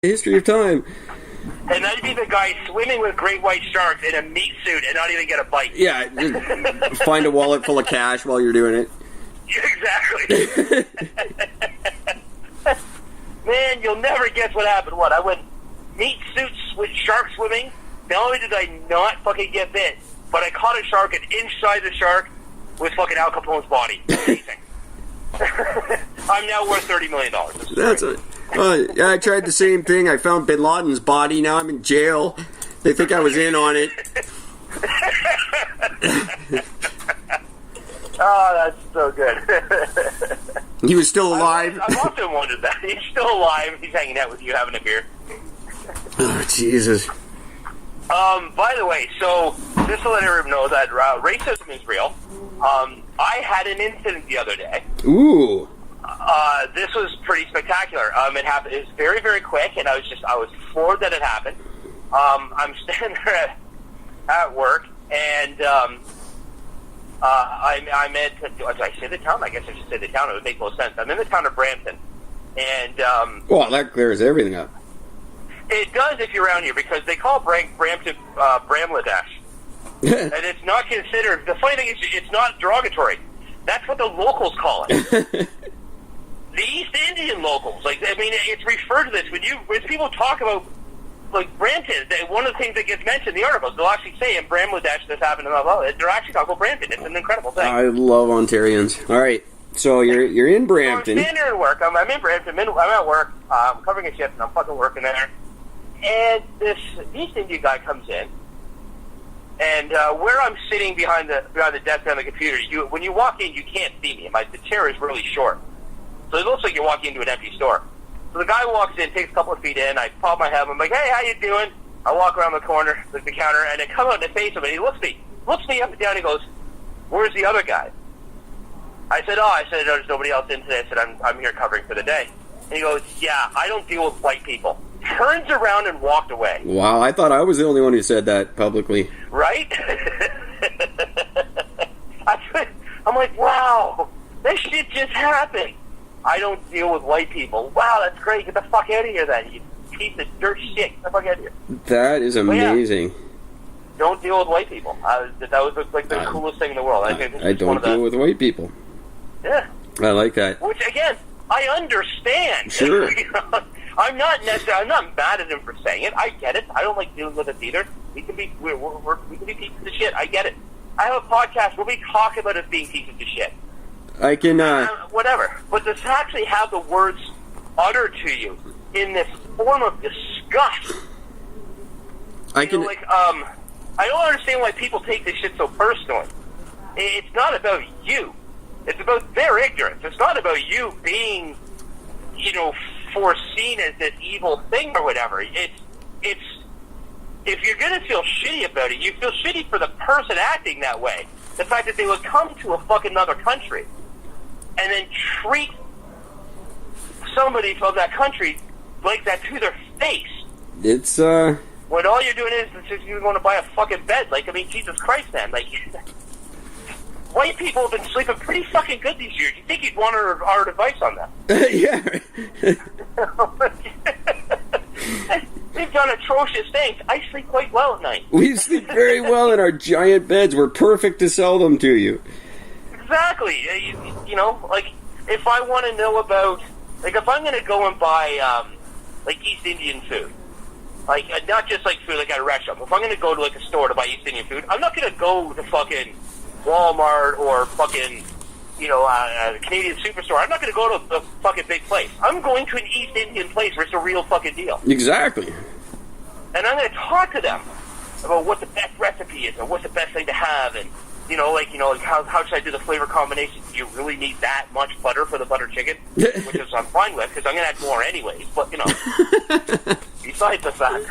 history of time. And I'd be the guy swimming with great white sharks in a meat suit and not even get a bite. Yeah, find a wallet full of cash while you're doing it. Exactly. Man, you'll never guess what happened. What? I went meat suits with shark swimming. Not only did I not fucking get bit, but I caught a shark, and inside the shark was fucking Al Capone's body. Amazing. I'm now worth $30 million. That's it. I tried the same thing. I found Bin Laden's body. Now I'm in jail. They think I was in on it. Oh, that's so good. He was still alive. I've often wondered that. He's still alive. He's hanging out with you, having a beer. Oh, Jesus. By the way, so just to let everyone know that racism is real. I had an incident the other day. Ooh. This was pretty spectacular. It happened. It was very, very quick, and I was floored that it happened. I'm standing there at work, and I'm at. Did I say the town? I guess I should say the town. It would make more sense. I'm in the town of Brampton, and well, that clears everything up. It does if you're around here, because they call Brampton Bramladesh. And it's not considered. The funny thing is, it's not derogatory. That's what the locals call it. The East Indian locals, it's referred to this when people talk about Brampton. One of the things that gets mentioned in the articles, they'll actually say in Bramladesh this happened, and they're actually talking about Brampton. It's an incredible thing. I love Ontarians. All right, so you're in Brampton. So I'm standing there at work. I'm in Brampton. I'm at work. I'm covering a shift, and I'm fucking working there. And this East Indian guy comes in. And where I'm sitting behind the desk on the computer, when you walk in, you can't see me. The chair is really short. So it looks like you're walking into an empty store. So the guy walks in, takes a couple of feet in, I pop my head, I'm like, hey, how you doing? I walk around the corner, the counter, and I come out and face him, and he looks me up and down, and he goes, where's the other guy? I said, there's nobody else in today. I said, I'm here covering for the day. And he goes, yeah, I don't deal with white people. Turns around and walked away. Wow, I thought I was the only one who said that publicly. Right? I'm like, wow, this shit just happened. I don't deal with white people. Wow, that's great. Get the fuck out of here then, you piece of dirt shit. Get the fuck out of here. That is amazing. Yeah, don't deal with white people. That was the coolest thing in the world. I don't deal with white people. Yeah. I like that. Which, again, I understand. Sure. I'm not mad at him for saying it. I get it. I don't like dealing with it either. We can be pieces of shit. I get it. I have a podcast where we talk about us being pieces of shit. I can whatever. But to actually have the words uttered to you in this form of disgust. I don't understand why people take this shit so personally. It's not about you. It's about their ignorance. It's not about you being, foreseen as this evil thing or whatever. It's if you're going to feel shitty about it, you feel shitty for the person acting that way. The fact that they would come to a fucking other country and then treat somebody from that country like that to their face. It's, when all you're doing is you're going to buy a fucking bed. Jesus Christ, man. White people have been sleeping pretty fucking good these years. You think you'd want our advice on that? Yeah. We've done atrocious things. I sleep quite well at night. We sleep very well in our giant beds. We're perfect to sell them to you. Exactly. If I want to know about, if I'm going to go and buy, East Indian food, not just food at a restaurant. If I'm going to go to a store to buy East Indian food, I'm not going to go to fucking Walmart or fucking, a Canadian Superstore. I'm not going to go to a fucking big place. I'm going to an East Indian place where it's a real fucking deal. Exactly. And I'm going to talk to them about what the best recipe is or what's the best thing to have, and how should I do the flavor combination? Do you really need that much butter for the butter chicken? Which is I'm fine with, because I'm going to add more anyways. But besides the fact,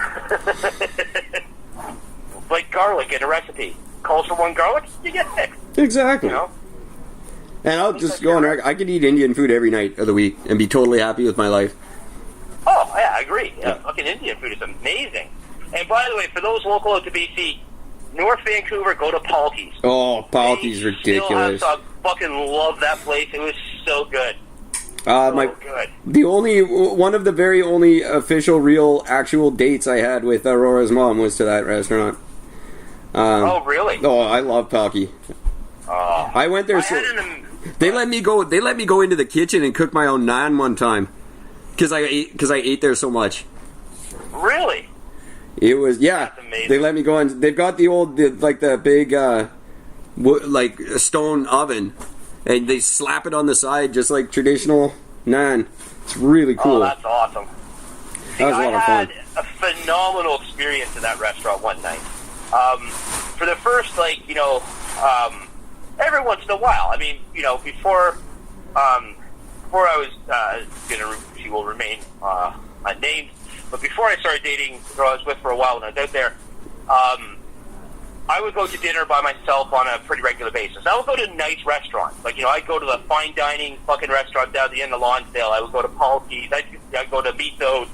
garlic in a recipe calls for one garlic, you get six. Exactly. And I'll just go on record. I could eat Indian food every night of the week and be totally happy with my life. Oh, yeah, I agree. Yeah, fucking Indian food is amazing. And by the way, for those local to BC, North Vancouver, go to Palky's. Oh, Palky's ridiculous. I fucking love that place. It was so good. Good. The only one of the very only official, real, actual dates I had with Aurora's mom was to that restaurant. Oh, really? Oh, I love Palki. I went there. They let me go. They let me go into the kitchen and cook my own naan one time because I ate there so much. Really? It was That's amazing. They let me go in. They've got the big stone oven, and they slap it on the side just like traditional naan. It's really cool. Oh, that's awesome. See, That was a lot of fun. I had a phenomenal experience in that restaurant one night. For the first, every once in a while. I mean, before I was she will remain unnamed. But before I started dating the girl I was with for a while when I was out there, I would go to dinner by myself on a pretty regular basis. I would go to nice restaurants. I'd go to the fine dining fucking restaurant down the end of Lonsdale. I would go to Palki's. I'd go to Miso's.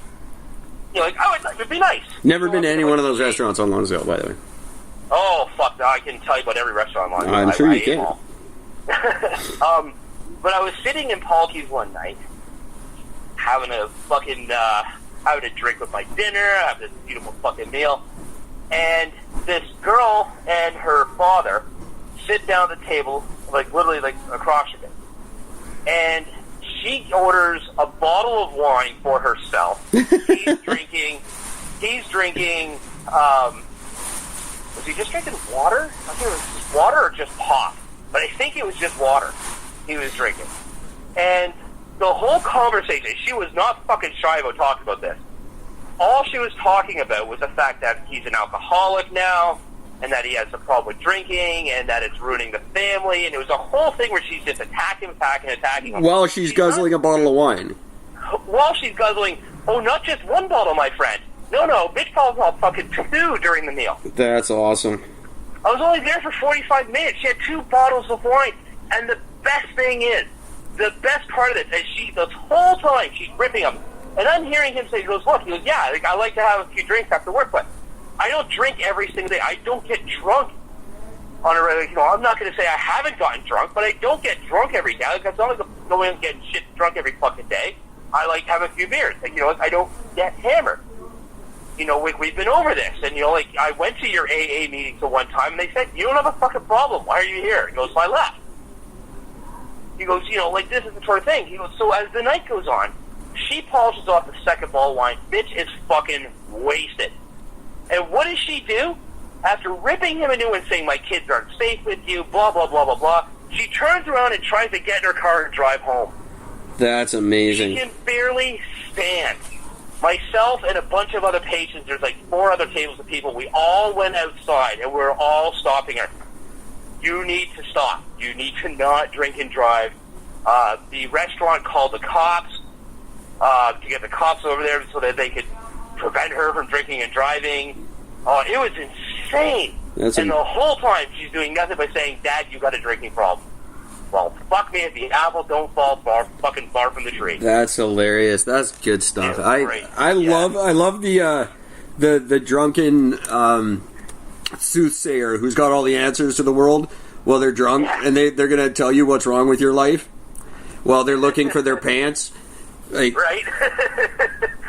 It would be nice. Never been to any one of those restaurants on Lonsdale, by the way. Oh, fuck. I can tell you about every restaurant on Lonsdale. I'm sure you can. But I was sitting in Palki's one night, having a drink with my dinner, having this beautiful fucking meal, and this girl and her father sit down at the table, literally across from me, and she orders a bottle of wine for herself. He's drinking, was he just drinking water? I think it was just water or just pop, but I think it was just water he was drinking. And the whole conversation, she was not fucking shy about talking about this. All she was talking about was the fact that he's an alcoholic now, and that he has a problem with drinking, and that it's ruining the family, and it was a whole thing where she's just attacking him. While she's guzzling a bottle of wine. While she's guzzling, not just one bottle, my friend. No, bitch bottle fucking 2 during the meal. That's awesome. I was only there for 45 minutes. She had 2 bottles of wine, and the best thing is, the best part of it is this whole time she's ripping him, and I'm hearing him say, he goes, yeah, I like to have a few drinks after work, but I don't drink every single day. I don't get drunk on a regular, I'm not going to say I haven't gotten drunk, but I don't get drunk every day. It's not like I'm going and getting shit drunk every fucking day. I like to have a few beers. I don't get hammered. We've been over this, and I went to your AA meeting to one time, and they said, you don't have a fucking problem. Why are you here? He goes, so I left. He goes, this is the sort of thing. He goes, so as the night goes on, she polishes off the second bottle of wine. Bitch is fucking wasted. And what does she do? After ripping him a new one, saying, my kids aren't safe with you, blah, blah, blah, blah, blah, she turns around and tries to get in her car and drive home. That's amazing. She can barely stand. Myself and a bunch of other patients, there's 4 other tables of people, we all went outside, and we're all stopping her. You need to stop. You need to not drink and drive. The restaurant called the cops to get the cops over there so that they could prevent her from drinking and driving. Oh, it was insane. And the whole time she's doing nothing but saying, Dad, you got a drinking problem. Well, fuck me if the apple don't fall fucking far from the tree. That's hilarious. That's good stuff. I love the drunken soothsayer who's got all the answers to the world while they're drunk, and they're going to tell you what's wrong with your life while they're looking for their pants. Right?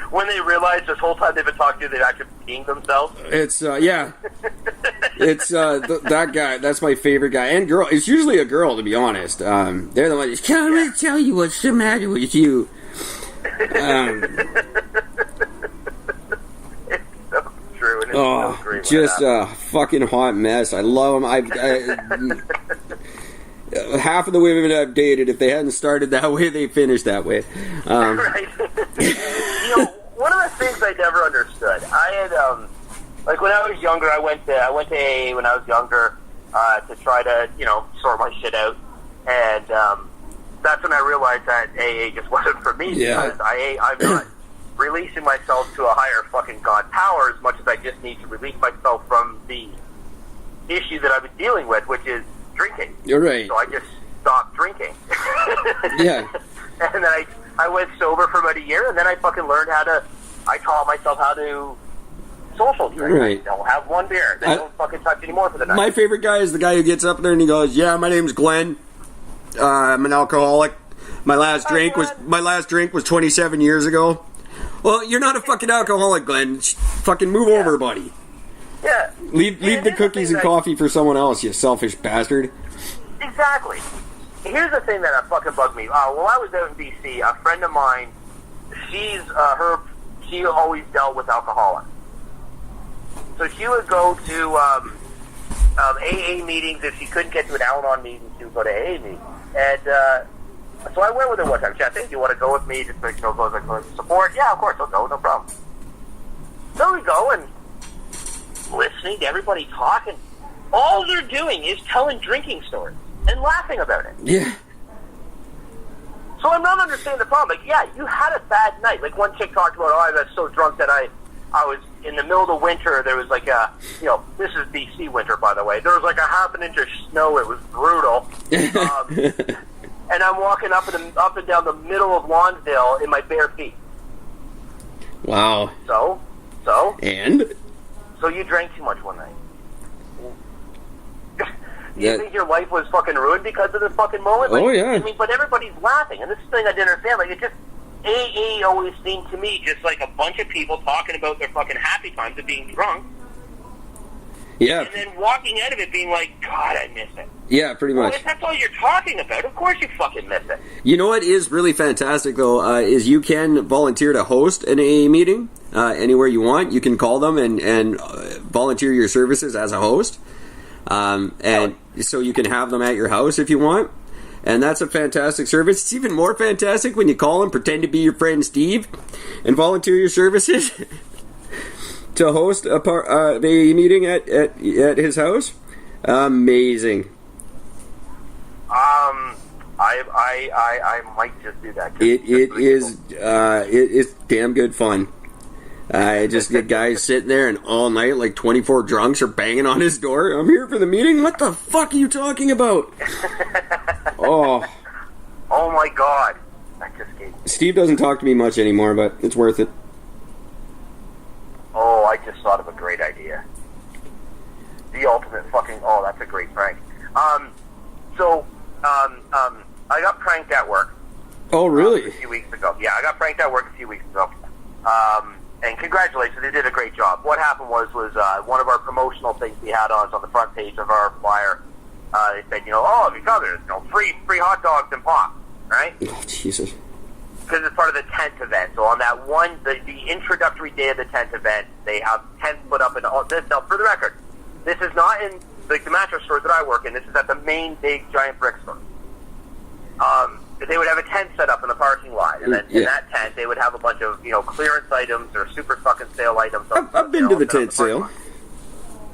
When they realize this whole time they've been talking to you, they've actually peeing themselves. It's, It's that guy. That's my favorite guy. And girl. It's usually a girl, to be honest. They're the ones, can I tell you what's the matter with you? It's so true. And it's so great just a fucking hot mess. I love them. Half of the women I've dated, if they hadn't started that way, they finished that way. Right. One of the things I never understood, I had, when I was younger, I went to AA when I was younger to try to, sort my shit out, and that's when I realized that AA just wasn't for me. Yeah. Because I'm not releasing myself to a higher fucking God power as much as I just need to release myself from the issue that I've been dealing with, which is drinking. You're right. So I just stopped drinking. Yeah. And then I went sober for about a year, and then I fucking learned I taught myself how to social drink. Right. Don't have one beer. Then don't fucking touch anymore for the night. My favorite guy is the guy who gets up there and he goes, yeah, my name's Glenn. I'm an alcoholic. My last drink was 27 years ago. Well, you're not a fucking alcoholic, Glenn. Fucking move over, buddy. Yeah. Leave the cookies and coffee for someone else, you selfish bastard. Exactly. Here's the thing that fucking bugged me. While I was out in BC, a friend of mine, she always dealt with alcoholics. So she would go to AA meetings. If she couldn't get to an Al-Anon meeting, she would go to AA meetings. And so I went with her one time. She said, "Do you want to go with me? Just like, go like support." Yeah, of course, I'll go. No problem. So we go and listening to everybody talking. All they're doing is telling drinking stories and laughing about it. Yeah. So I'm not understanding the problem. Like, yeah, you had a bad night. Like, one chick talked about, I was so drunk that I was in the middle of the winter. There was like a, this is BC winter, by the way. There was like a half an inch of snow. It was brutal. And I'm walking up and down the middle of Lonsdale in my bare feet. Wow. So? And? So you drank too much one night. You think your life was fucking ruined because of this fucking moment? Like, oh, yeah. I mean, but everybody's laughing, and this is the thing I didn't understand. Like, it just, AA always seemed to me just like a bunch of people talking about their fucking happy times of being drunk. Yeah. And then walking out of it being like, God, I miss it. Yeah, pretty much. Well, if that's all you're talking about, of course you fucking miss it. You know what is really fantastic, though, is you can volunteer to host an AA meeting anywhere you want. You can call them and volunteer your services as a host. And so you can have them at your house if you want. And that's a fantastic service. It's even more fantastic when you call him, pretend to be your friend Steve, and volunteer your services to host the AA meeting at his house. Amazing. I might just do that. It's damn good fun. I just get guys sitting there and all night like 24 drunks are banging on his door. I'm here for the meeting? What the fuck are you talking about? Oh my God. That just gave me... Steve doesn't talk to me much anymore, but it's worth it. Oh, I just thought of a great idea. The ultimate fucking... Oh, that's a great prank. I got pranked at work. Oh, really? A few weeks ago. Yeah, I got pranked at work a few weeks ago. And congratulations, they did a great job. What happened was one of our promotional things we had on the front page of our flyer. They said, if you come there, free hot dogs and pop, right? Oh, Jesus. Because it's part of the tent event. So on that one, the introductory day of the tent event, they have tents put up in all this. Now, for the record, this is not in the mattress stores that I work in. This is at the main big giant brick store. They would have a tent set up in the parking lot, and then in that tent they would have a bunch of clearance items or super fucking sale items. I've been to the tent sale.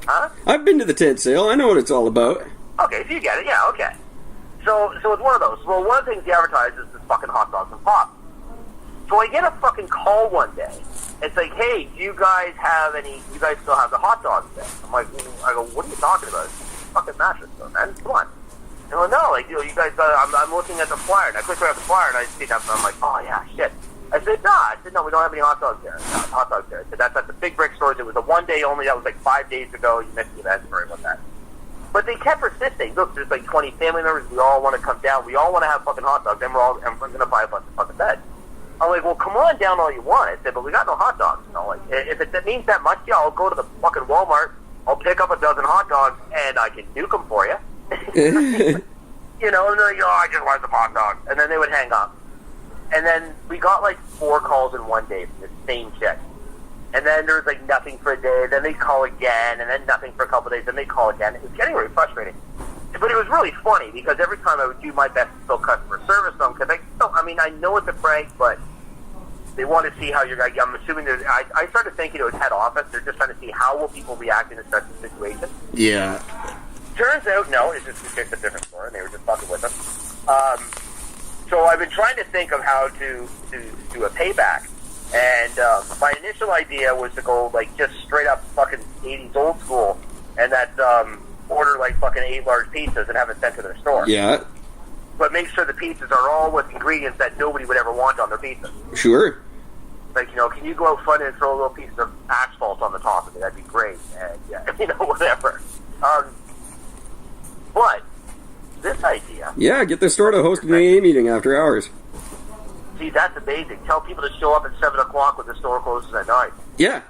Huh? I've been to the tent sale. I know what it's all about. Okay, so you get it. Yeah, okay. So it's one of those. Well, one of the things they advertise is this fucking hot dogs and pop. So I get a fucking call one day. It's like, hey, do you guys still have the hot dogs there? I'm like, I go, what are you talking about? It's a fucking mattress store, man. Come on. No, you guys. I'm looking at the flyer, and I click at the flyer, and I see that, and I'm like, oh yeah, shit. I said, no, we don't have any hot dogs there. I said, that's at the big brick stores. It was a one day only. That was like 5 days ago. You missed the event. Sorry about that. But they kept persisting. Look, there's like 20 family members. We all want to come down. We all want to have fucking hot dogs, and we're going to buy a bunch of fucking beds. I'm like, well, come on down all you want. I said, but we got no hot dogs. Like, if it means that much, yeah, I'll go to the fucking Walmart. I'll pick up a dozen hot dogs, and I can nuke them for you. And they're like, I just want some hot dogs. And then they would hang up. And then we got like 4 calls in one day from the same chick. And then there was like nothing for a day. Then they'd call again, and then nothing for a couple of days. Then they'd call again. It was getting really frustrating. But it was really funny because every time I would do my best to still customer service them, because I know it's a prank, but they want to see how you're. I'm assuming I started thinking it was head office. They're just trying to see how will people react in such a situation. Yeah. Turns out, no, it's just a different store, and they were just fucking with us. So I've been trying to think of how to do a payback, and my initial idea was to go like just straight up fucking 80s old school, and that's order like fucking 8 large pizzas and have it sent to their store. Yeah. But make sure the pizzas are all with ingredients that nobody would ever want on their pizza. Sure. Like, can you go out front and throw a little piece of asphalt on the top of it? That'd be great. And, whatever. But, this idea... Yeah, get the store to host an AA meeting after hours. See, that's amazing. Tell people to show up at 7 o'clock when the store closes at 9. Yeah,